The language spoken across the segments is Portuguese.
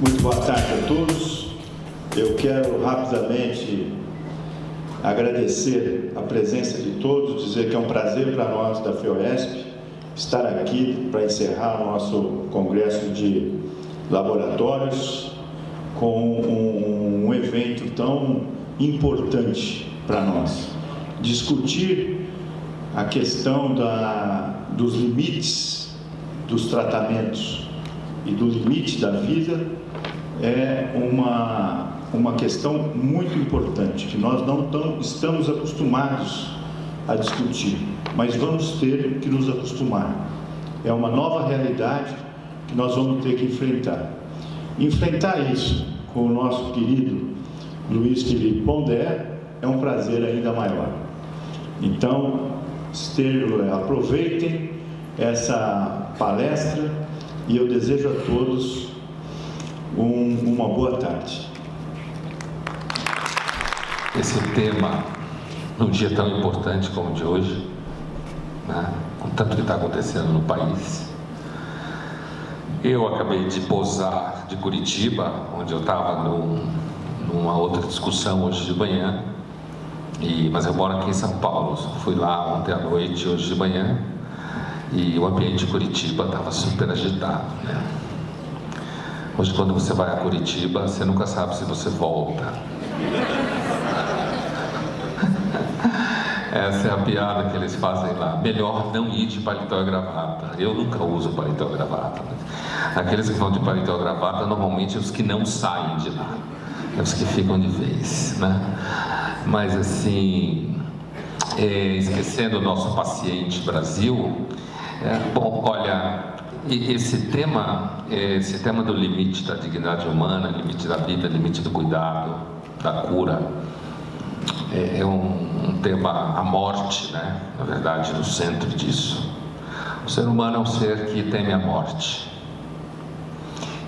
Muito boa tarde a todos. Eu quero rapidamente agradecer a presença de todos, dizer que é um prazer para nós da FEOESP estar aqui para encerrar o nosso congresso de laboratórios com um evento tão importante para nós. Discutir a questão dos limites dos tratamentos e do limite da vida é uma questão muito importante, que nós não estamos acostumados a discutir, mas vamos ter que nos acostumar. É uma nova realidade que nós vamos ter que enfrentar. Enfrentar isso com o nosso querido Luiz Felipe Pondé é um prazer ainda maior. Então, aproveitem essa palestra e eu desejo a todos uma boa tarde. Esse tema, num dia tão importante como o de hoje, né, com tanto que está acontecendo no país. Eu acabei de pousar de Curitiba, onde eu estava numa outra discussão hoje de manhã, mas eu moro aqui em São Paulo. Fui lá ontem à noite, hoje de manhã, e o ambiente de Curitiba estava super agitado, né? Hoje, quando você vai a Curitiba, você nunca sabe se você volta. Essa é a piada que eles fazem lá. Melhor não ir de paletó e gravata. Eu nunca uso paletó e gravata. Aqueles que vão de paletó e gravata, normalmente, os que não saem de lá. É os que ficam de vez, né? Mas, assim, esquecendo o nosso paciente Brasil, bom, olha, esse tema do limite da dignidade humana, limite da vida, limite do cuidado, da cura, é um tema, a morte, né? Na verdade, no centro disso. O ser humano é um ser que teme a morte.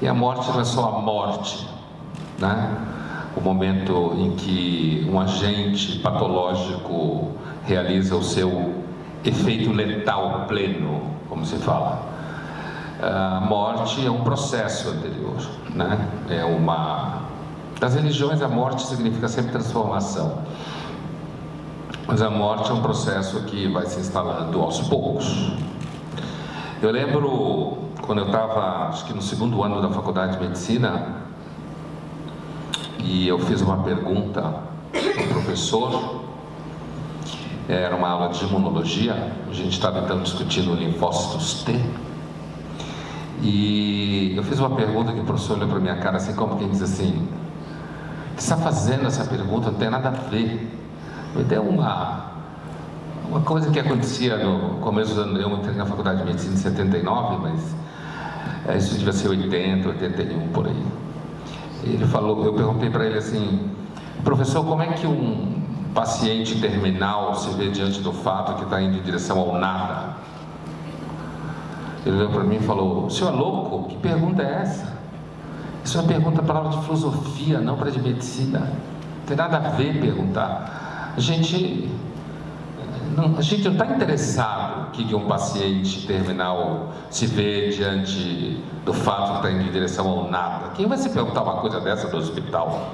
E a morte não é só a morte, né? O momento em que um agente patológico realiza o seu efeito letal pleno, como se fala. A morte é um processo anterior, né? Das religiões, a morte significa sempre transformação. Mas a morte é um processo que vai se instalando aos poucos. Eu lembro, quando eu estava, acho que no segundo ano da faculdade de medicina, e eu fiz uma pergunta para o professor. Era uma aula de imunologia, a gente estava então discutindo linfócitos T. E eu fiz uma pergunta que o professor olhou para minha cara assim, como quem diz assim: o que você está fazendo essa pergunta? Não tem nada a ver. Me deu uma coisa que acontecia no começo do ano. Eu entrei na faculdade de medicina em 79, mas isso devia ser 80, 81 por aí. Ele falou, eu perguntei para ele assim: professor, como é que um paciente terminal se vê diante do fato que está indo em direção ao nada? Ele olhou para mim e falou: o senhor é louco? Que pergunta é essa? Isso é uma pergunta para aula de filosofia, não para de medicina. Não tem nada a ver perguntar. A gente não está interessado que um paciente terminal se vê diante do fato que está indo em direção ao nada. Quem vai se perguntar uma coisa dessa no hospital?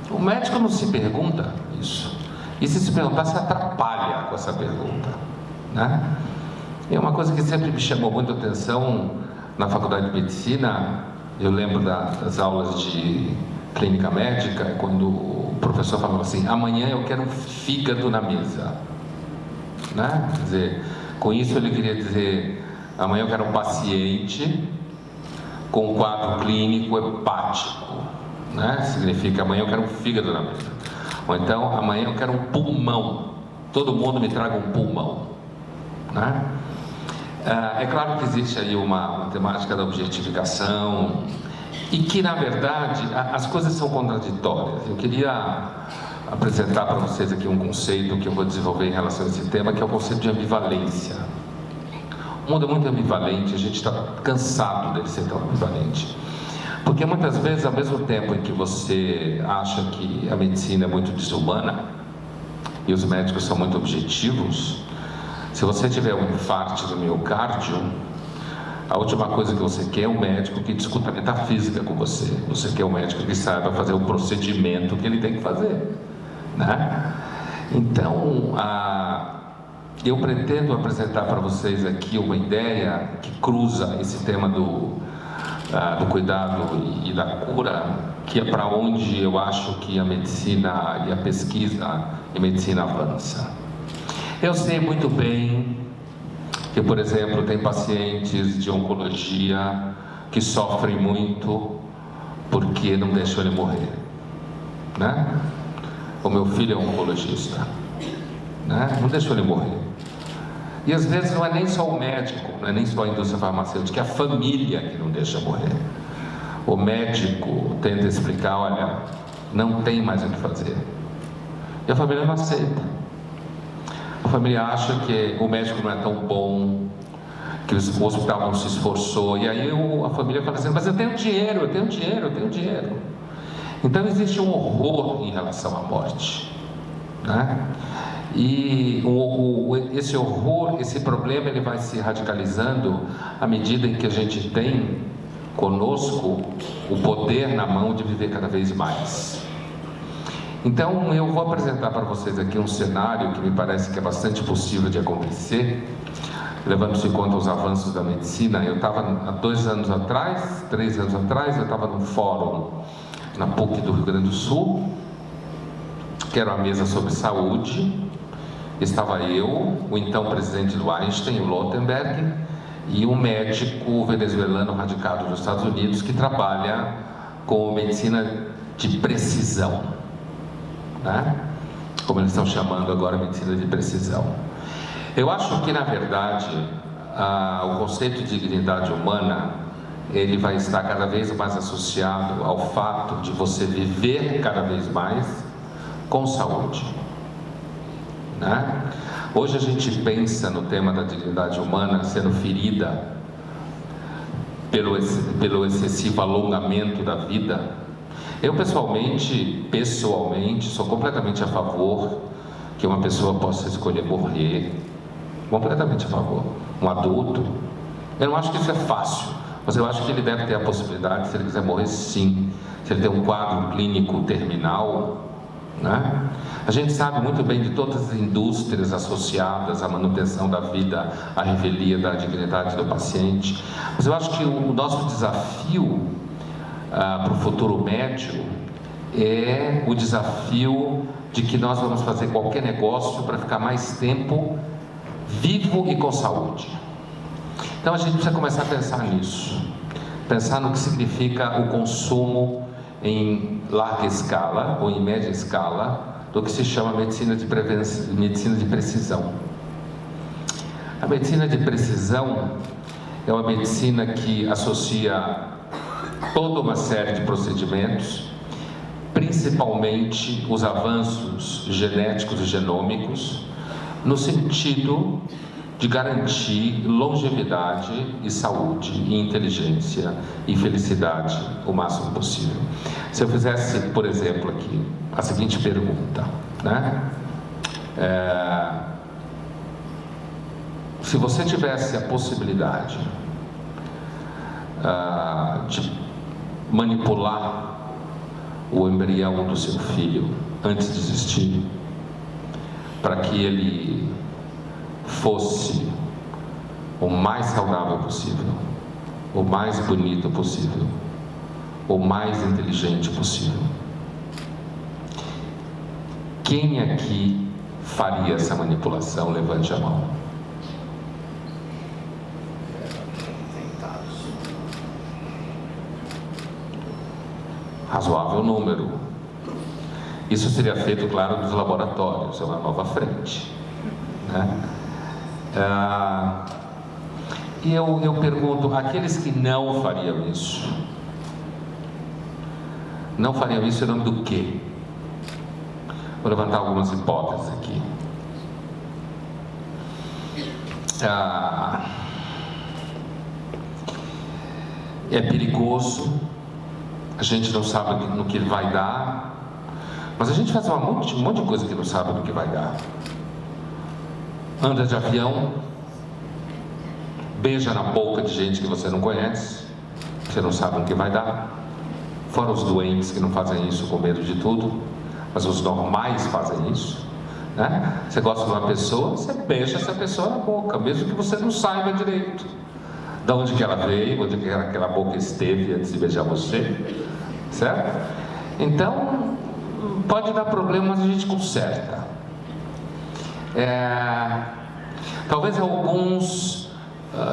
O médico não se pergunta isso. E se perguntar, se atrapalha com essa pergunta, né? É uma coisa que sempre me chamou muito a atenção na faculdade de medicina. Eu lembro das aulas de clínica médica, quando o professor falava assim: amanhã eu quero um fígado na mesa, né? Quer dizer, com isso ele queria dizer: amanhã eu quero um paciente com um quadro clínico hepático, né? Significa amanhã eu quero um fígado na mesa. Ou então, amanhã eu quero um pulmão. Todo mundo me traga um pulmão, né? É claro que existe aí uma temática da objetificação e que, na verdade, as coisas são contraditórias. Eu queria apresentar para vocês aqui um conceito que eu vou desenvolver em relação a esse tema, que é o conceito de ambivalência. O mundo é muito ambivalente, a gente está cansado dele ser tão ambivalente. Porque muitas vezes, ao mesmo tempo em que você acha que a medicina é muito desumana e os médicos são muito objetivos, se você tiver um infarto do miocárdio, A última coisa que você quer é um médico que discuta metafísica com você. Você quer um médico que saiba fazer o procedimento que ele tem que fazer, né? Então, eu pretendo apresentar para vocês aqui uma ideia que cruza esse tema do cuidado e da cura, que é para onde eu acho que a medicina e a pesquisa em medicina avança. Eu sei muito bem que, por exemplo, tem pacientes de oncologia que sofrem muito porque não deixam ele morrer, né? O meu filho é oncologista, né? Não deixou ele morrer. E às vezes não é nem só o médico, não é nem só a indústria farmacêutica, é a família que não deixa morrer. O médico tenta explicar, olha, não tem mais o que fazer. E a família não aceita. A família acha que o médico não é tão bom, que o hospital não se esforçou. E aí a família fala assim, mas eu tenho dinheiro, eu tenho dinheiro, eu tenho dinheiro. Então existe um horror em relação à morte, né? E esse horror, esse problema, ele vai se radicalizando à medida em que a gente tem conosco o poder na mão de viver cada vez mais. Então eu vou apresentar para vocês aqui um cenário que me parece que é bastante possível de acontecer, levando-se em conta os avanços da medicina. Eu estava há 3 anos atrás, eu estava num fórum na PUC do Rio Grande do Sul, que era uma mesa sobre saúde. Estava eu, o então presidente do Einstein, o Lotenberg, e um médico venezuelano radicado nos Estados Unidos que trabalha com medicina de precisão, né? Como eles estão chamando agora, medicina de precisão. Eu acho que, na verdade, o conceito de dignidade humana, ele vai estar cada vez mais associado ao fato de você viver cada vez mais com saúde, né? Hoje a gente pensa no tema da dignidade humana sendo ferida pelo excessivo alongamento da vida. Eu pessoalmente, sou completamente a favor que uma pessoa possa escolher morrer, completamente a favor. Um adulto, eu não acho que isso é fácil, mas eu acho que ele deve ter a possibilidade, se ele quiser morrer, sim. Se ele tem um quadro clínico terminal, né? A gente sabe muito bem de todas as indústrias associadas à manutenção da vida, à revelia da dignidade do paciente, mas eu acho que o nosso desafio para o futuro médio é o desafio de que nós vamos fazer qualquer negócio para ficar mais tempo vivo e com saúde. Então a gente precisa começar a pensar nisso, pensar no que significa o consumo em larga escala ou em média escala do que se chama medicina de precisão. A medicina de precisão é uma medicina que associa toda uma série de procedimentos, principalmente os avanços genéticos e genômicos, no sentido de garantir longevidade e saúde e inteligência e felicidade o máximo possível. Se eu fizesse, por exemplo, aqui a seguinte pergunta, né? Se você tivesse a possibilidade de manipular o embrião do seu filho antes de existir, para que ele fosse o mais saudável possível, o mais bonito possível, o mais inteligente possível, quem aqui faria essa manipulação? Levante a mão. Razoável número. Isso seria feito, claro, nos laboratórios, é uma nova frente, né? E eu pergunto, aqueles que não fariam isso em nome do quê? Vou levantar algumas hipóteses aqui. É perigoso, a gente não sabe no que ele vai dar, mas a gente faz um monte de coisa que não sabe no que vai dar. Anda de avião, beija na boca de gente que você não conhece, você não sabe o que vai dar. Fora os doentes que não fazem isso com medo de tudo, mas os normais fazem isso, né? Você gosta de uma pessoa, você beija essa pessoa na boca, mesmo que você não saiba direito de onde que ela veio, onde que aquela boca esteve antes de beijar você, certo? Então, pode dar problema, mas a gente conserta. Talvez alguns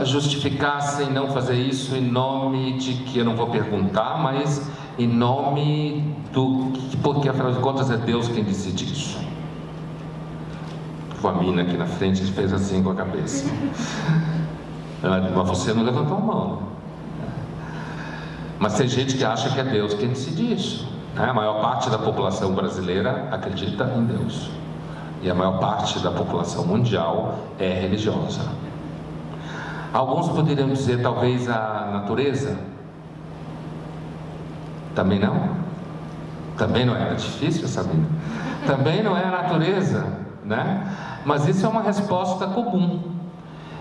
justificassem não fazer isso em nome de que eu não vou perguntar, mas em nome do... porque afinal de contas é Deus quem decide isso. A mina aqui na frente fez assim com a cabeça. Mas você não levantou a mão, né? Mas tem gente que acha que é Deus quem decide isso, né? A maior parte da população brasileira acredita em Deus, e a maior parte da população mundial é religiosa. Alguns poderiam dizer talvez a natureza. Também não? Também não era difícil, sabia? Também não é a natureza, né? Mas isso é uma resposta comum.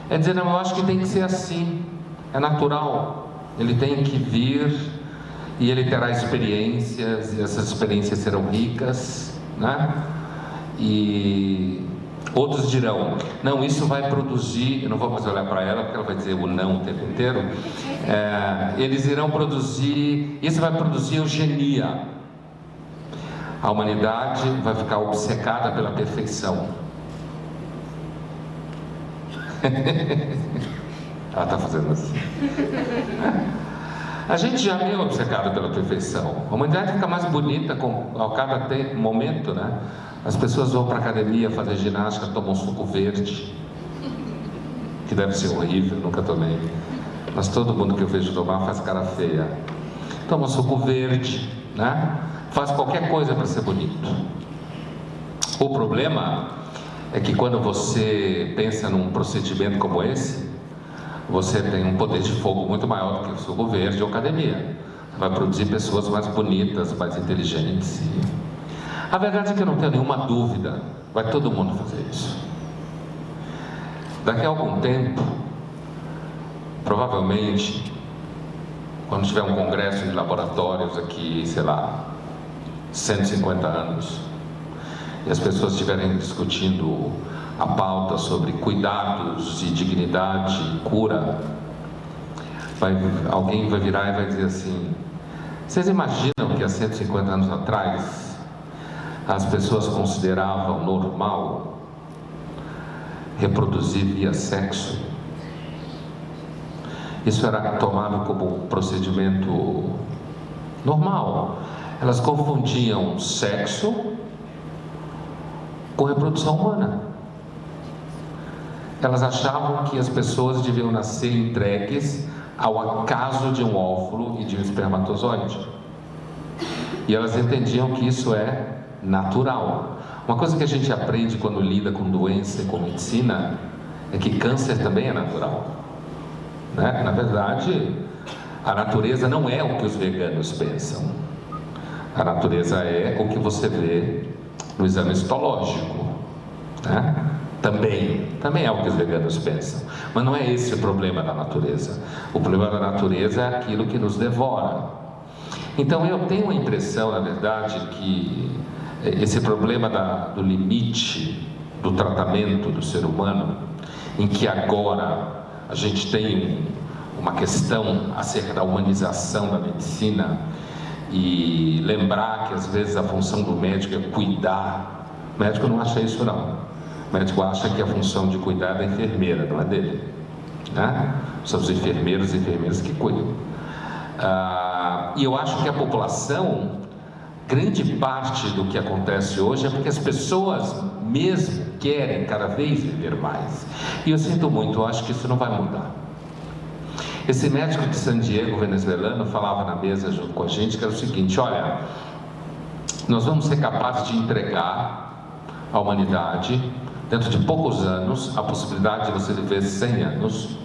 É dizer, não, eu acho que tem que ser assim, é natural, ele tem que vir e ele terá experiências, e essas experiências serão ricas, né? E outros dirão, não, isso vai produzir, eu não vou mais olhar para ela porque ela vai dizer o não o tempo inteiro, eles irão produzir, isso vai produzir eugenia, a humanidade vai ficar obcecada pela perfeição. Ela está fazendo assim. A gente já é meio obcecado pela perfeição. A humanidade fica mais bonita ao cada momento, né? As pessoas vão para a academia fazer ginástica, tomam suco verde, que deve ser horrível, nunca tomei. Mas todo mundo que eu vejo tomar faz cara feia. Toma suco verde, né? Faz qualquer coisa para ser bonito. O problema é que quando você pensa num procedimento como esse, você tem um poder de fogo muito maior do que o suco verde ou academia. Vai produzir pessoas mais bonitas, mais inteligentes. A verdade é que eu não tenho nenhuma dúvida, vai todo mundo fazer isso. Daqui a algum tempo, provavelmente, quando tiver um congresso de laboratórios aqui, sei lá, 150 anos, e as pessoas estiverem discutindo a pauta sobre cuidados e dignidade e cura, alguém vai virar e vai dizer assim, vocês imaginam que há 150 anos atrás as pessoas consideravam normal reproduzir via sexo? Isso era tomado como um procedimento normal. Elas confundiam sexo com reprodução humana. Elas achavam que as pessoas deviam nascer entregues ao acaso de um óvulo e de um espermatozoide. E elas entendiam que isso é natural. Uma coisa que a gente aprende quando lida com doença e com medicina é que câncer também é natural, né? Na verdade, a natureza não é o que os veganos pensam. A natureza é o que você vê no exame histológico, né? Também é o que os veganos pensam, mas não é esse o problema da natureza. O problema da natureza é aquilo que nos devora. Então eu tenho a impressão, na verdade, que esse problema do limite do tratamento do ser humano, em que agora a gente tem uma questão acerca da humanização da medicina, e lembrar que às vezes a função do médico é cuidar. O médico não acha isso não. O médico acha que a função de cuidar é da enfermeira, não é dele, né? São os enfermeiros e enfermeiras que cuidam. E eu acho que a população, grande parte do que acontece hoje é porque as pessoas mesmo querem cada vez viver mais. E eu sinto muito, eu acho que isso não vai mudar. Esse médico de San Diego, venezuelano, falava na mesa junto com a gente que era o seguinte: olha, nós vamos ser capazes de entregar à humanidade, dentro de poucos anos, a possibilidade de você viver 100 anos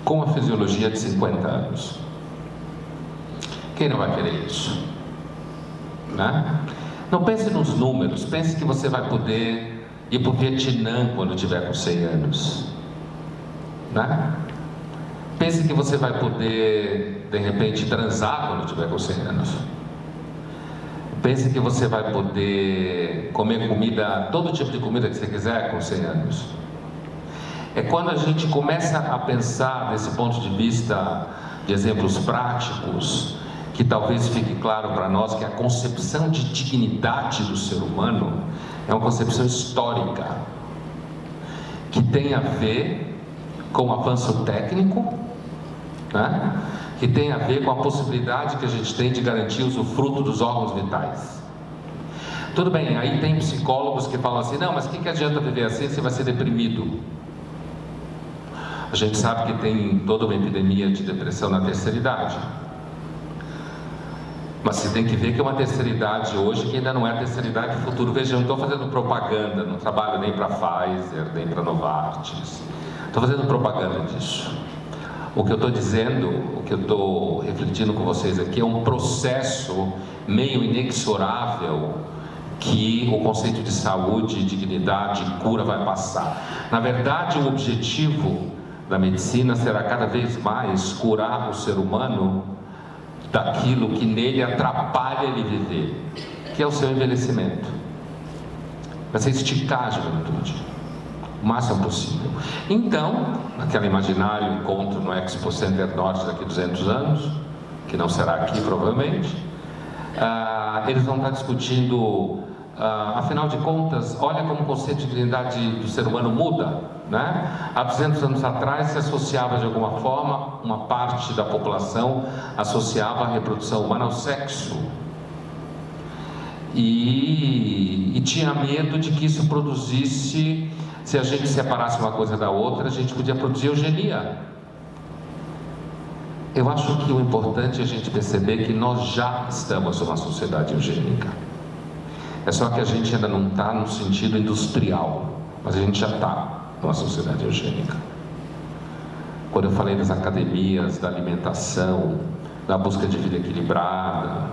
com a fisiologia de 50 anos. Quem não vai querer isso? Né? Não pense nos números, pense que você vai poder ir para o Vietnã quando tiver com 100 anos, né? Pense que você vai poder, de repente, transar quando tiver com 100 anos. Pense que você vai poder comer comida, todo tipo de comida que você quiser com 100 anos. É quando a gente começa a pensar desse ponto de vista de exemplos práticos, que talvez fique claro para nós que a concepção de dignidade do ser humano é uma concepção histórica, que tem a ver com o avanço técnico, né? Que tem a ver com a possibilidade que a gente tem de garantir o usufruto dos órgãos vitais. Tudo bem, aí tem psicólogos que falam assim, não, mas o que adianta viver assim se você vai ser deprimido? A gente sabe que tem toda uma epidemia de depressão na terceira idade. Mas você tem que ver que é uma terceira idade hoje que ainda não é a terceira idade do futuro. Veja, eu não estou fazendo propaganda, não trabalho nem para Pfizer, nem para Novartis. Estou fazendo propaganda disso. O que eu estou dizendo, o que eu estou refletindo com vocês aqui é um processo meio inexorável que o conceito de saúde, dignidade e cura vai passar. Na verdade, o objetivo da medicina será cada vez mais curar o ser humano daquilo que nele atrapalha ele viver, que é o seu envelhecimento. Vai ser esticar a juventude o máximo possível. Então, naquele imaginário encontro no Expo Center Norte daqui a 200 anos, que não será aqui provavelmente, eles vão estar discutindo, afinal de contas, olha como o conceito de dignidade do ser humano muda, né? Há 200 anos atrás se associava de alguma forma, uma parte da população associava a reprodução humana ao sexo e tinha medo de que isso produzisse, se a gente separasse uma coisa da outra, a gente podia produzir eugenia. Eu acho que o importante é a gente perceber que nós já estamos numa sociedade eugênica. É só que a gente ainda não está no sentido industrial, mas a gente já está numa sociedade eugênica. Quando eu falei das academias, da alimentação, da busca de vida equilibrada,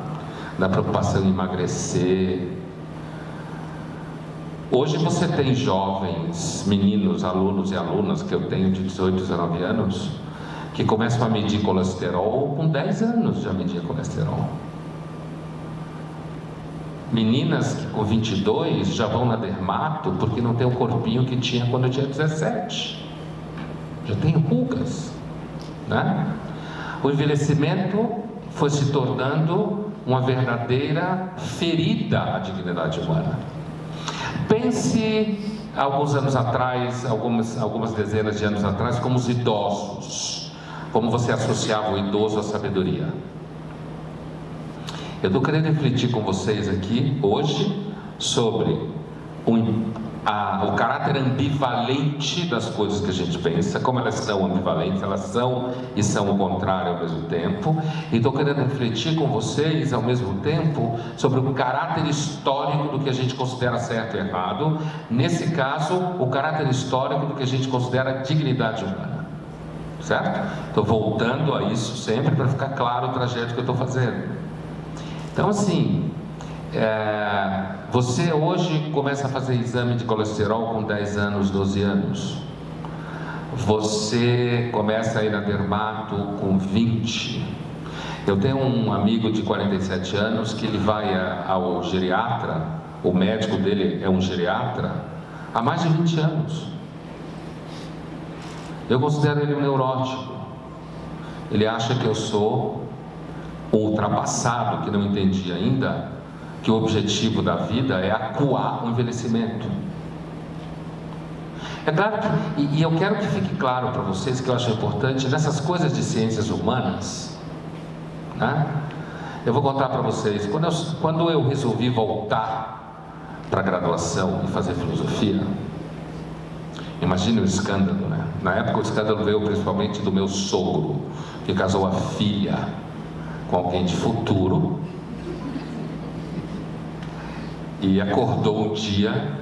da preocupação em emagrecer, hoje você tem jovens, meninos, alunos e alunas, que eu tenho de 18, 19 anos, que começam a medir colesterol com 10 anos já media colesterol. Meninas que com 22 já vão na dermato porque não tem o corpinho que tinha quando eu tinha 17. Já tem rugas, né? O envelhecimento foi se tornando uma verdadeira ferida à dignidade humana. Pense, alguns anos atrás, algumas dezenas de anos atrás, como os idosos, como você associava o idoso à sabedoria. Eu estou querendo refletir com vocês aqui, hoje, sobre o caráter ambivalente das coisas que a gente pensa, como elas são ambivalentes, elas são e são o contrário ao mesmo tempo, e estou querendo refletir com vocês, ao mesmo tempo, sobre o caráter histórico do que a gente considera certo e errado, nesse caso, o caráter histórico do que a gente considera dignidade humana, certo? Estou voltando a isso sempre para ficar claro o trajeto que eu estou fazendo. Então, assim, você hoje começa a fazer exame de colesterol com 10 anos, 12 anos. Você começa a ir na dermato com 20. Eu tenho um amigo de 47 anos que ele vai ao geriatra, o médico dele é um geriatra, há mais de 20 anos. Eu considero ele um neurótico. Ele acha que eu sou ultrapassado, que não entendi ainda que o objetivo da vida é acuar o envelhecimento. É claro que, e eu quero que fique claro para vocês que eu acho importante, nessas coisas de ciências humanas, né? Eu vou contar para vocês, quando eu resolvi voltar para a graduação e fazer filosofia, imagine o escândalo, né? Na época o escândalo veio principalmente do meu sogro, que casou a filha com alguém de futuro e acordou um dia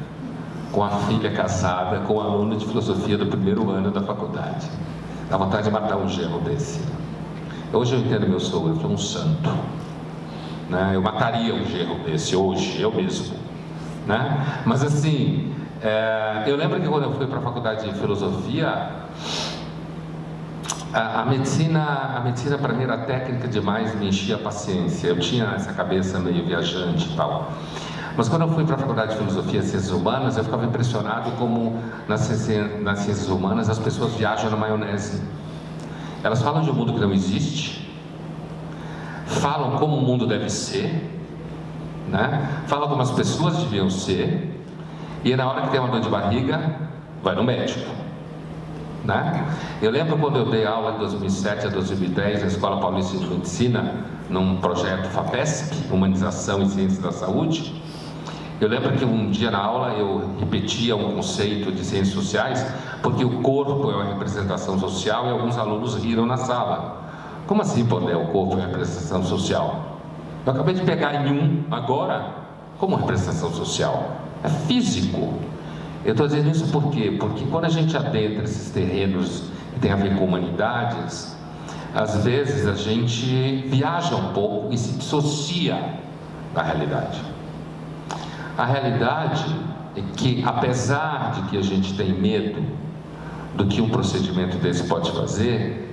com a filha casada com um aluno de filosofia do primeiro ano da faculdade. Dá vontade de matar um genro desse. Hoje eu entendo meu sogro, ele foi um santo, né? Eu mataria um genro desse hoje, eu mesmo, né? Mas assim, eu lembro que quando eu fui para a faculdade de filosofia, A medicina para mim era técnica demais, me enchia a paciência. Eu tinha essa cabeça meio viajante e tal. Mas quando eu fui para a Faculdade de Filosofia e Ciências Humanas, eu ficava impressionado como nas ciências humanas as pessoas viajam na maionese. Elas falam de um mundo que não existe, falam como o mundo deve ser, né? Falam como as pessoas deviam ser, e na hora que tem uma dor de barriga, vai no médico, né? Eu lembro quando eu dei aula de 2007 a 2010 na Escola Paulista de Medicina, num projeto FAPESP, Humanização e Ciências da Saúde. Eu lembro que um dia na aula eu repetia um conceito de ciências sociais, porque o corpo é uma representação social, e alguns alunos riram na sala. Como assim, Pondé, o corpo é uma representação social? Eu acabei de pegar em um agora, como representação social. É físico. Eu estou dizendo isso por quê? Porque quando a gente adentra esses terrenos que tem a ver com humanidades, às vezes a gente viaja um pouco e se dissocia da realidade. A realidade é que, apesar de que a gente tem medo do que um procedimento desse pode fazer,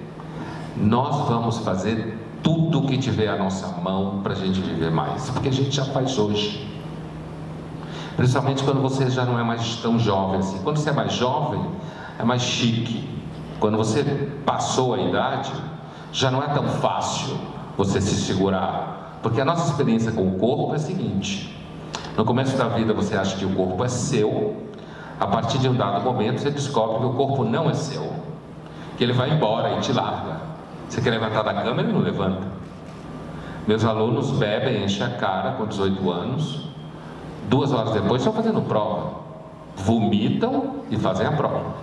nós vamos fazer tudo o que tiver à nossa mão para a gente viver mais, porque a gente já faz hoje. Principalmente quando você já não é mais tão jovem assim. Quando você é mais jovem, é mais chique. Quando você passou a idade, já não é tão fácil você se segurar, porque a nossa experiência com o corpo é a seguinte: no começo da vida você acha que o corpo é seu, a partir de um dado momento você descobre que o corpo não é seu, que ele vai embora e te larga. Você quer levantar da cama, ele não levanta. Meus alunos bebem, enchem a cara com 18 anos, 2 horas depois estão fazendo prova, vomitam e fazem a prova.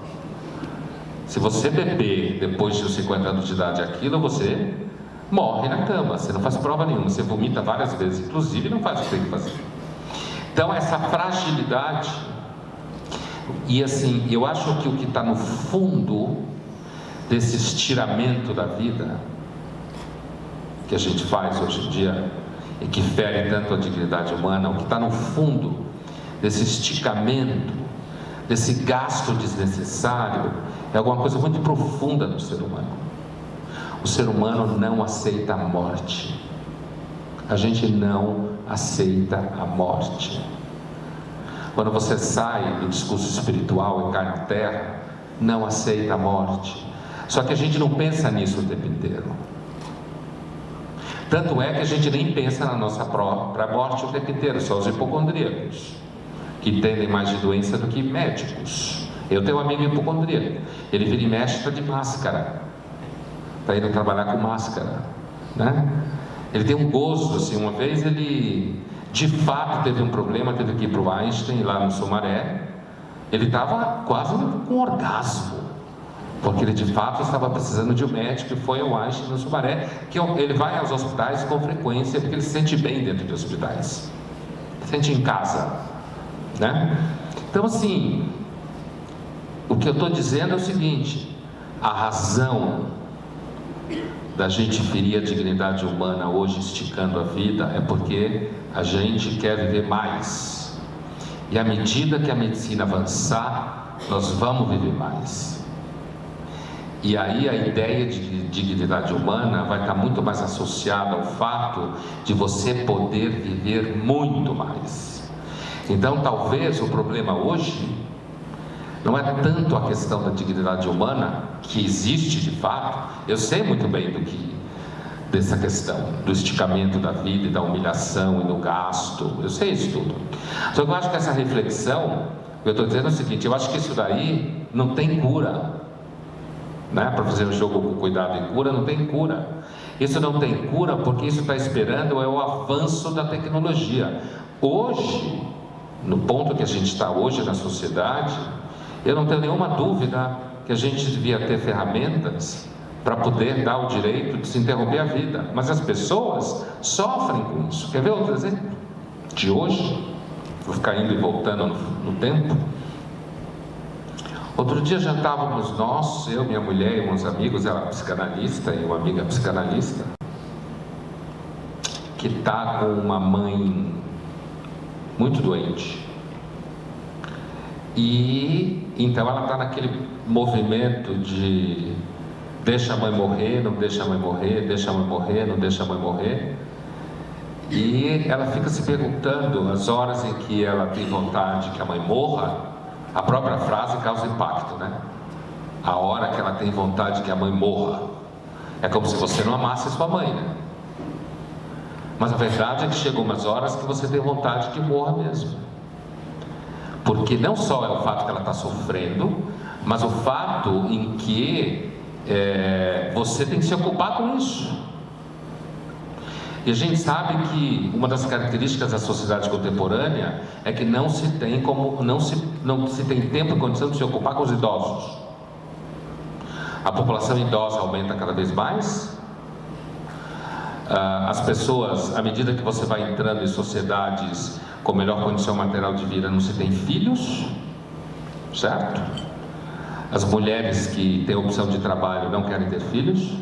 Se você beber depois de 50 anos de idade aquilo, você morre na cama, você não faz prova nenhuma, você vomita várias vezes, inclusive não faz o que tem que fazer. Então essa fragilidade, e assim, eu acho que o que está no fundo desse estiramento da vida que a gente faz hoje em dia e que fere tanto a dignidade humana, o que está no fundo desse esticamento, desse gasto desnecessário, é alguma coisa muito profunda no ser humano. O ser humano não aceita a morte. A gente não aceita a morte. Quando você sai do discurso espiritual e cai na terra, não aceita a morte. Só que a gente não pensa nisso o tempo inteiro. Tanto é que a gente nem pensa na nossa própria morte o tempo inteiro, só os hipocondríacos, que entendem mais de doença do que médicos. Eu tenho um amigo hipocondríaco, ele vira e mexe, está de máscara, está indo trabalhar com máscara, né? Ele tem um gozo, assim, uma vez ele, de fato, teve um problema, teve que ir para o Einstein, lá no Sumaré, ele estava quase com orgasmo, porque ele, de fato, estava precisando de um médico, e foi ao Einstein, no Sumaré, que ele vai aos hospitais com frequência, porque ele se sente bem dentro de hospitais, se sente em casa, né? Então, assim, o que eu estou dizendo é o seguinte: a razão da gente ferir a dignidade humana hoje, esticando a vida, é porque a gente quer viver mais. E à medida que a medicina avançar, nós vamos viver mais. E aí a ideia de dignidade humana vai estar muito mais associada ao fato de você poder viver muito mais. Então, talvez o problema hoje não é tanto a questão da dignidade humana, que existe de fato. Eu sei muito bem dessa questão, do esticamento da vida e da humilhação e do gasto. Eu sei isso tudo. Só que eu acho que essa reflexão, eu estou dizendo o seguinte: eu acho que isso daí não tem cura, né? Para fazer um jogo com cuidado e cura, não tem cura. Isso não tem cura porque isso está esperando é o avanço da tecnologia. Hoje, no ponto que a gente está hoje na sociedade, eu não tenho nenhuma dúvida que a gente devia ter ferramentas para poder dar o direito de se interromper a vida, mas as pessoas sofrem com isso. Quer ver outro exemplo? De hoje, vou ficar indo e voltando no tempo. Outro dia jantávamos nós, eu, minha mulher e uns amigos, ela é psicanalista e uma amiga psicanalista, que está com uma mãe muito doente. E então ela está naquele movimento de deixa a mãe morrer, não deixa a mãe morrer, deixa a mãe morrer, não deixa a mãe morrer. E ela fica se perguntando as horas em que ela tem vontade que a mãe morra. A própria frase causa impacto, né? A hora que ela tem vontade que a mãe morra. É como se você não amasse sua mãe, né? Mas a verdade é que chegam umas horas que você tem vontade que morra mesmo. Porque não só é o fato que ela está sofrendo, mas o fato em que você tem que se ocupar com isso. E a gente sabe que uma das características da sociedade contemporânea é que não se tem tempo e condição de se ocupar com os idosos. A população idosa aumenta cada vez mais. As pessoas, à medida que você vai entrando em sociedades com melhor condição material de vida, não se tem filhos, certo? As mulheres que têm opção de trabalho não querem ter filhos,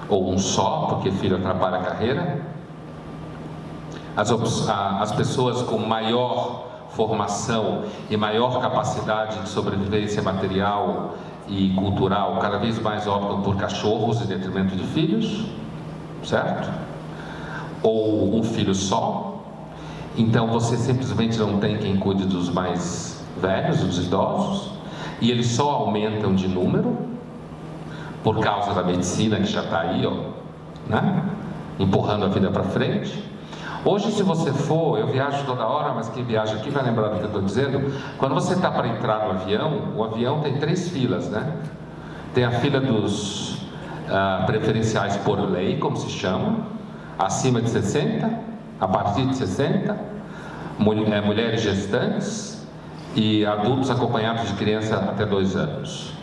ou um só, porque filho atrapalha a carreira. As pessoas com maior formação e maior capacidade de sobrevivência material e cultural cada vez mais optam por cachorros em detrimento de filhos, certo? Ou um filho só. Então você simplesmente não tem quem cuide dos mais velhos, dos idosos, e eles só aumentam de número por causa da medicina que já está aí, né? Empurrando a vida para frente. Hoje, se você for, eu viajo toda hora, mas quem viaja aqui vai lembrar do que eu estou dizendo. Quando você está para entrar no avião, o avião tem 3 filas, né? Tem a fila dos preferenciais por lei, como se chama, acima de 60, a partir de 60, mulheres gestantes e adultos acompanhados de criança até 2 anos.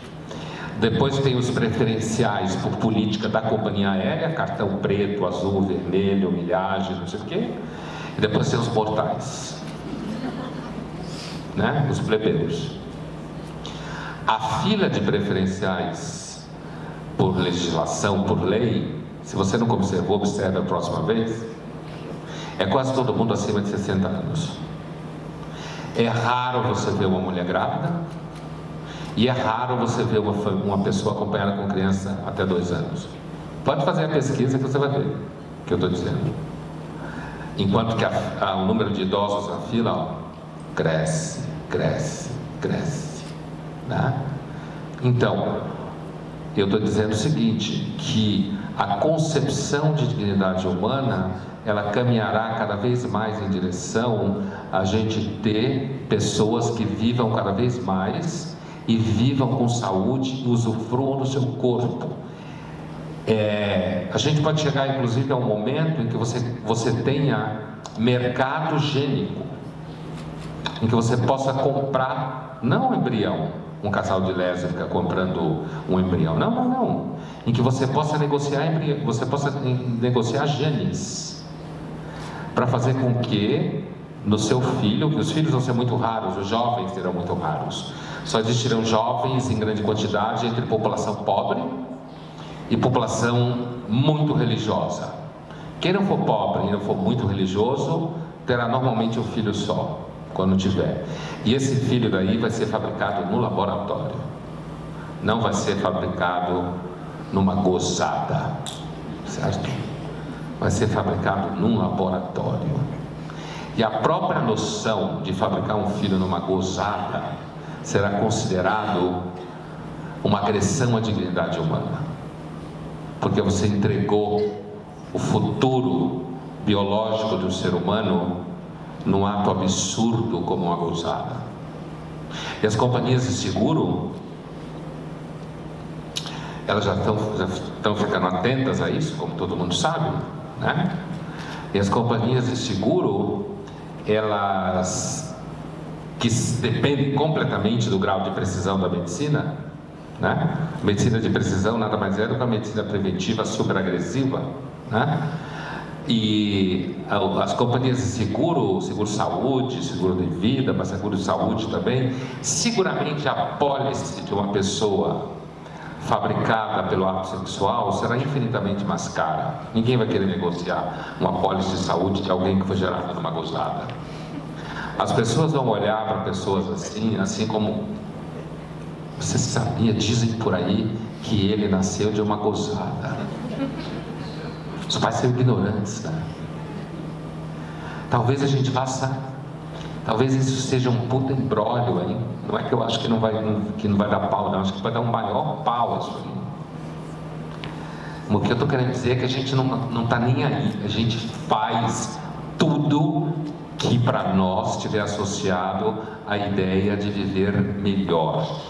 Depois tem os preferenciais por política da companhia aérea, cartão preto, azul, vermelho, milhagem, não sei o quê. E depois tem os mortais, né? Os plebeus. A fila de preferenciais por legislação, por lei, se você não observou, observe a próxima vez, é quase todo mundo acima de 60 anos. É raro você ver uma mulher grávida. E é raro você ver uma pessoa acompanhada com criança até 2 anos. Pode fazer a pesquisa que você vai ver o que eu estou dizendo. Enquanto que o número de idosos na fila cresce, cresce, cresce, né? Então, eu estou dizendo o seguinte, que a concepção de dignidade humana, ela caminhará cada vez mais em direção a gente ter pessoas que vivam cada vez mais e vivam com saúde e usufruam do seu corpo. A gente pode chegar inclusive a um momento em que você tenha mercado gênico, em que você possa comprar, não um embrião, um casal de lésbica comprando um embrião, não, em que você possa negociar genes, para fazer com que no seu filho, que os filhos vão ser muito raros, os jovens serão muito raros. Só existirão jovens em grande quantidade entre população pobre e população muito religiosa. Quem não for pobre e não for muito religioso, terá normalmente um filho só, quando tiver. E esse filho daí vai ser fabricado no laboratório. Não vai ser fabricado numa gozada, certo? Vai ser fabricado num laboratório. E a própria noção de fabricar um filho numa gozada será considerado uma agressão à dignidade humana, porque você entregou o futuro biológico do ser humano num ato absurdo como uma gozada. E as companhias de seguro, elas já estão ficando atentas a isso, como todo mundo sabe, né? E as companhias de seguro, elas que dependem completamente do grau de precisão da medicina, né? Medicina de precisão nada mais é do que a medicina preventiva superagressiva, né? E as companhias de seguro saúde, seguro de vida, mas seguro de saúde também, seguramente a pólice de uma pessoa fabricada pelo ato sexual será infinitamente mais cara. Ninguém vai querer negociar uma pólice de saúde de alguém que foi gerado numa gozada. As pessoas vão olhar para pessoas assim como... Você sabia, dizem por aí, que ele nasceu de uma gozada. Os pais são ignorantes, né? Talvez a gente faça, talvez isso seja um puta imbróglio aí. Não é que eu acho que não vai dar pau, não. Acho que vai dar um maior pau isso aí. O que eu estou querendo dizer é que a gente não está nem aí. A gente faz tudo que para nós estiver associado à ideia de viver melhor,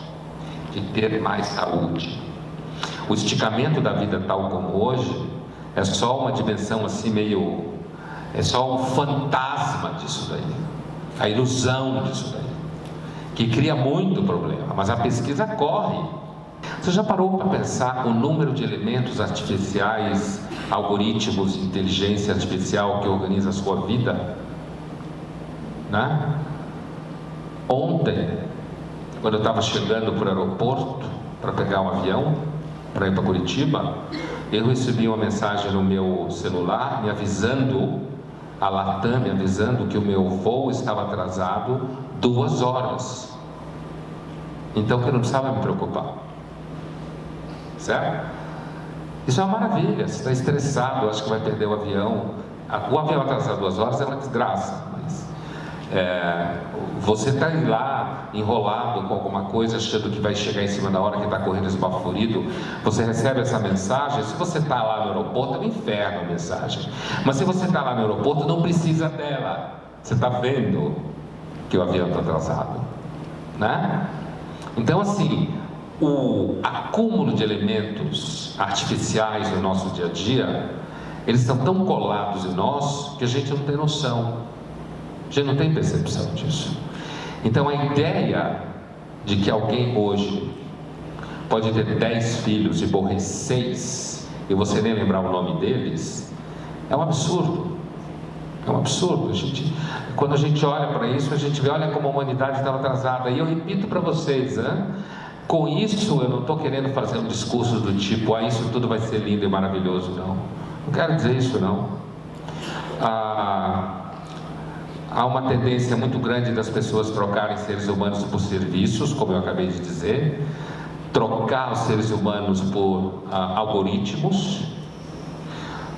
de ter mais saúde. O esticamento da vida tal como hoje é só uma dimensão assim meio... é só um fantasma disso daí, a ilusão disso daí, que cria muito problema, mas a pesquisa corre. Você já parou para pensar o número de elementos artificiais, algoritmos, inteligência artificial que organiza a sua vida? Né? Ontem, quando eu estava chegando para o aeroporto para pegar um avião para ir para Curitiba, eu recebi uma mensagem no meu celular me avisando, a Latam me avisando que o meu voo estava atrasado 2 horas. Então que eu não precisava me preocupar. Certo? Isso é uma maravilha. Você está estressado, acha que vai perder o avião. O avião atrasado 2 horas é uma desgraça, mas você está lá enrolado com alguma coisa, achando que vai chegar em cima da hora, que está correndo esbaforido, você recebe essa mensagem. Se você está lá no aeroporto, é um inferno a mensagem, mas se você está lá no aeroporto, não precisa dela, você está vendo que o avião está atrasado, né? Então assim, o acúmulo de elementos artificiais no nosso dia a dia, eles estão tão colados em nós que a gente não tem noção, a gente não tem percepção disso. Então a ideia de que alguém hoje pode ter 10 filhos e morrer 6 e você nem lembrar o nome deles, é um absurdo. É um absurdo. Quando a gente olha para isso, a gente vê, olha como a humanidade estava atrasada. E eu repito para vocês, com isso eu não estou querendo fazer um discurso do tipo, isso tudo vai ser lindo e maravilhoso, não. Não quero dizer isso, não. Há uma tendência muito grande das pessoas trocarem seres humanos por serviços, como eu acabei de dizer, trocar os seres humanos por algoritmos.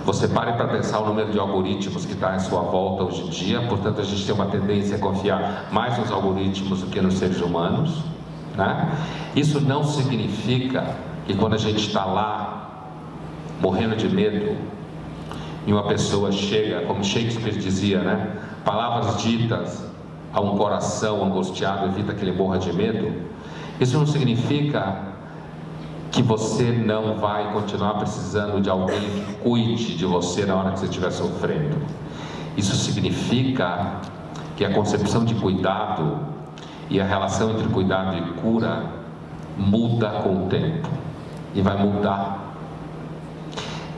Você pare para pensar o número de algoritmos que está em sua volta hoje em dia. Portanto, a gente tem uma tendência a confiar mais nos algoritmos do que nos seres humanos, né? Isso não significa que quando a gente está lá morrendo de medo e uma pessoa chega, como Shakespeare dizia, né? Palavras ditas a um coração angustiado evita que ele morra de medo. Isso não significa que você não vai continuar precisando de alguém que cuide de você na hora que você estiver sofrendo. Isso significa que a concepção de cuidado e a relação entre cuidado e cura muda com o tempo e vai mudar.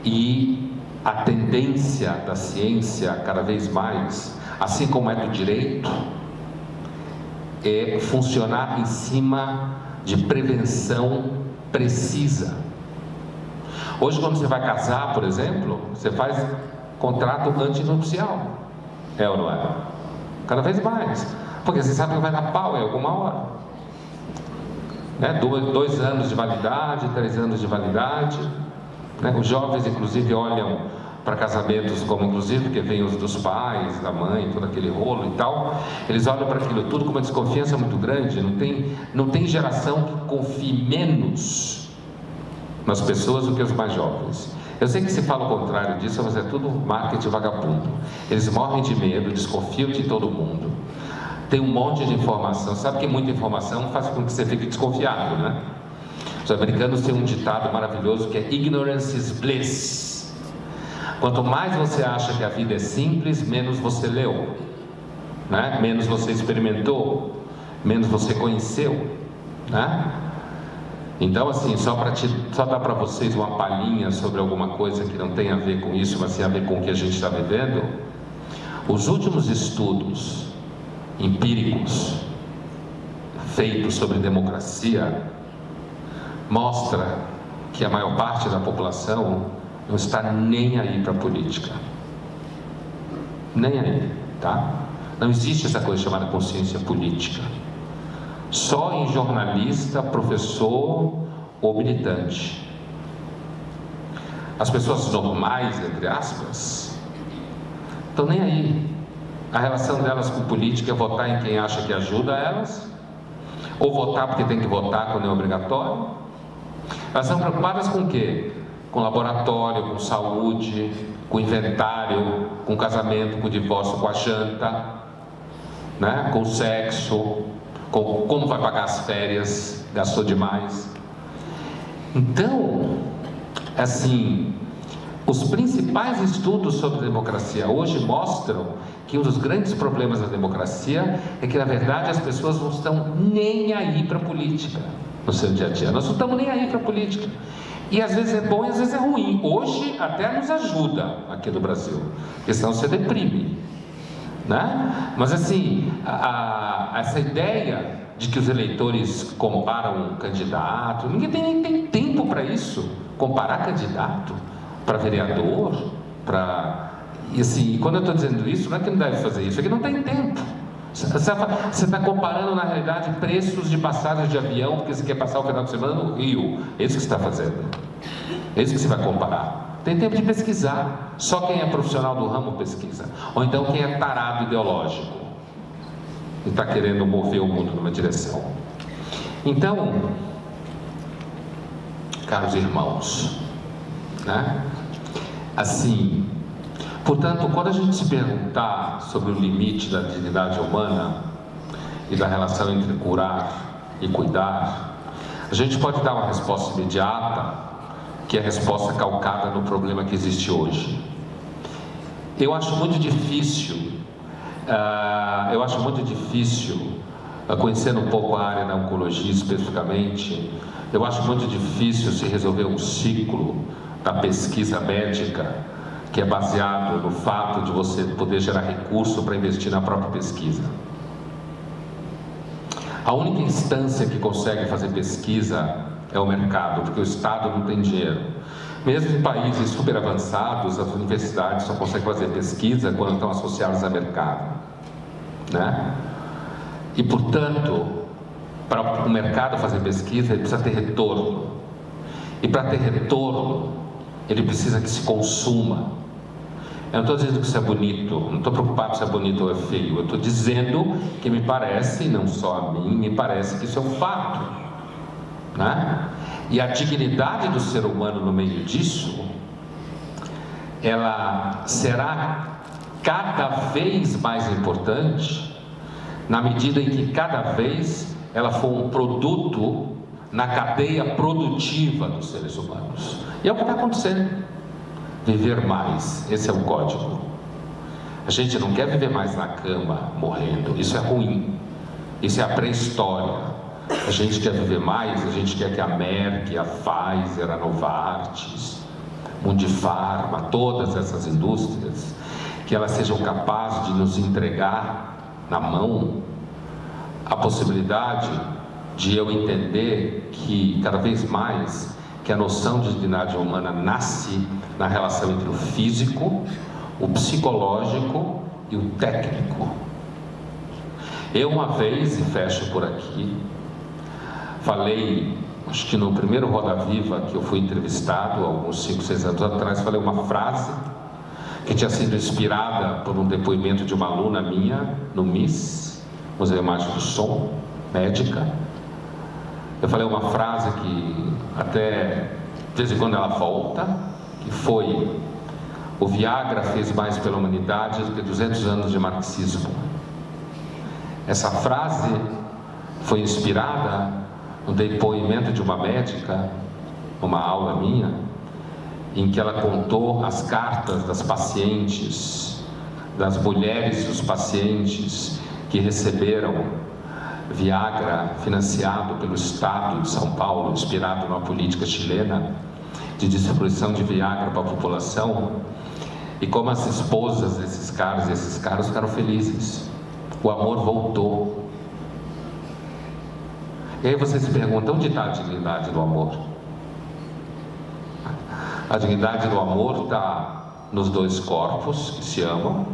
E a tendência da ciência cada vez mais, assim como é do direito, é funcionar em cima de prevenção precisa. Hoje, quando você vai casar, por exemplo, você faz contrato antinupcial, é ou não é? Cada vez mais, porque você sabe que vai dar pau em alguma hora, né? 2 anos de validade, 3 anos de validade, né? Os jovens, inclusive, olham para casamentos como, inclusive, porque vem os dos pais, da mãe, todo aquele rolo e tal, eles olham para aquilo tudo com uma desconfiança muito grande. Não tem geração que confie menos nas pessoas do que os mais jovens. Eu sei que se fala o contrário disso, mas é tudo marketing vagabundo. Eles morrem de medo, desconfiam de todo mundo. Tem um monte de informação. Sabe que muita informação faz com que você fique desconfiado, né? Os americanos têm um ditado maravilhoso que é ignorance is bliss. Quanto mais você acha que a vida é simples, menos você leu, né? Menos você experimentou, menos você conheceu, né? Então, assim, só dar para vocês uma palhinha sobre alguma coisa que não tem a ver com isso, mas tem a ver com o que a gente está vivendo. Os últimos estudos empíricos feitos sobre democracia mostra que a maior parte da população não está nem aí para a política, nem aí, tá? Não existe essa coisa chamada consciência política. Só em jornalista, professor ou militante. As pessoas normais, entre aspas, estão nem aí. A relação delas com política é votar em quem acha que ajuda elas, ou votar porque tem que votar quando é obrigatório. Elas são preocupadas com o quê? Com laboratório, com saúde, com inventário, com casamento, com divórcio, com a janta, né? Com sexo, com como vai pagar as férias, gastou demais. Então, assim, os principais estudos sobre democracia hoje mostram que um dos grandes problemas da democracia é que, na verdade, as pessoas não estão nem aí para a política no seu dia a dia. Nós não estamos nem aí para a política. E às vezes é bom e às vezes é ruim. Hoje até nos ajuda aqui no Brasil, porque senão você deprime, né? Mas assim, essa ideia de que os eleitores comparam um candidato, ninguém nem tem tempo para isso. Comparar candidato para vereador, e assim, quando eu estou dizendo isso, não é que não deve fazer isso, é que não tem tempo. Você está comparando, na realidade, preços de passagens de avião, porque você quer passar o final de semana no Rio. É isso que você está fazendo. É isso que você vai comparar. Tem tempo de pesquisar. Só quem é profissional do ramo pesquisa. Ou então quem é tarado ideológico e está querendo mover o mundo numa direção. Então, caros irmãos, né? Assim, portanto, quando a gente se perguntar sobre o limite da dignidade humana e da relação entre curar e cuidar, a gente pode dar uma resposta imediata, que é a resposta calcada no problema que existe hoje. Eu acho muito difícil, conhecendo um pouco a área da oncologia especificamente, eu acho muito difícil se resolver um ciclo da pesquisa médica que é baseado no fato de você poder gerar recurso para investir na própria pesquisa. A única instância que consegue fazer pesquisa é o mercado, porque o Estado não tem dinheiro. Mesmo em países super avançados, as universidades só conseguem fazer pesquisa quando estão associadas a mercado, né? E, portanto, para o mercado fazer pesquisa, ele precisa ter retorno. E para ter retorno, ele precisa que se consuma. Eu não estou dizendo que isso é bonito, não estou preocupado se é bonito ou é feio. Eu estou dizendo que me parece, não só a mim, me parece que isso é um fato, né? E a dignidade do ser humano no meio disso, ela será cada vez mais importante na medida em que cada vez ela for um produto na cadeia produtiva dos seres humanos. E é o que está acontecendo. Viver mais, esse é o código. A gente não quer viver mais na cama, morrendo. Isso é ruim. Isso é a pré-história. A gente quer viver mais, a gente quer que a Merck, a Pfizer, a Novartis, Mundipharma, todas essas indústrias, que elas sejam capazes de nos entregar na mão a possibilidade de eu entender que cada vez mais que a noção de dignidade humana nasce na relação entre o físico, o psicológico e o técnico. Eu uma vez, e fecho por aqui, falei, acho que no primeiro Roda Viva que eu fui entrevistado, alguns 5, 6 anos atrás, falei uma frase que tinha sido inspirada por um depoimento de uma aluna minha no MIS, Museu de Imagem do Som, médica. Eu falei uma frase que até de vez em quando ela volta, que foi: o Viagra fez mais pela humanidade do que 200 anos de marxismo. Essa frase foi inspirada no depoimento de uma médica, uma aula minha, em que ela contou as cartas das pacientes, das mulheres dos pacientes que receberam Viagra financiado pelo Estado de São Paulo, inspirado numa política chilena de distribuição de Viagra para a população, e como as esposas desses caras e esses caras ficaram felizes. O amor voltou. E aí você se pergunta, onde está a dignidade do amor? A dignidade do amor está nos dois corpos que se amam,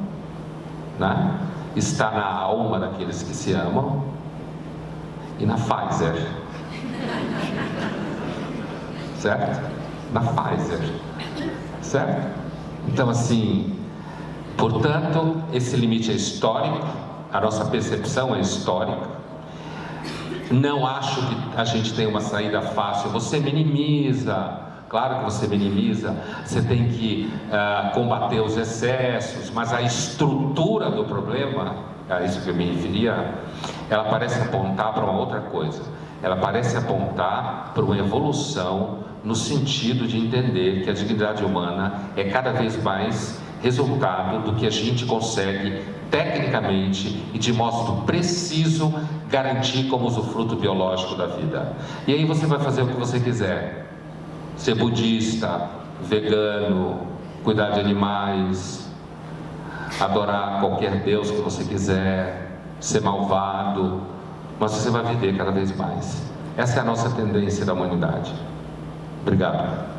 né? Está na alma daqueles que se amam e na Pfizer. certo? Na Pfizer, certo? Então, assim, portanto, esse limite é histórico, a nossa percepção é histórica. Não acho que a gente tem uma saída fácil. Você minimiza, claro que você minimiza, você tem que combater os excessos, mas a estrutura do problema, a isso que eu me referia, ela parece apontar para uma outra coisa. Ela parece apontar para uma evolução no sentido de entender que a dignidade humana é cada vez mais resultado do que a gente consegue tecnicamente e de modo preciso garantir como usufruto biológico da vida. E aí você vai fazer o que você quiser, ser budista, vegano, cuidar de animais, adorar qualquer Deus que você quiser, ser malvado, mas você vai viver cada vez mais. Essa é a nossa tendência da humanidade. Obrigado.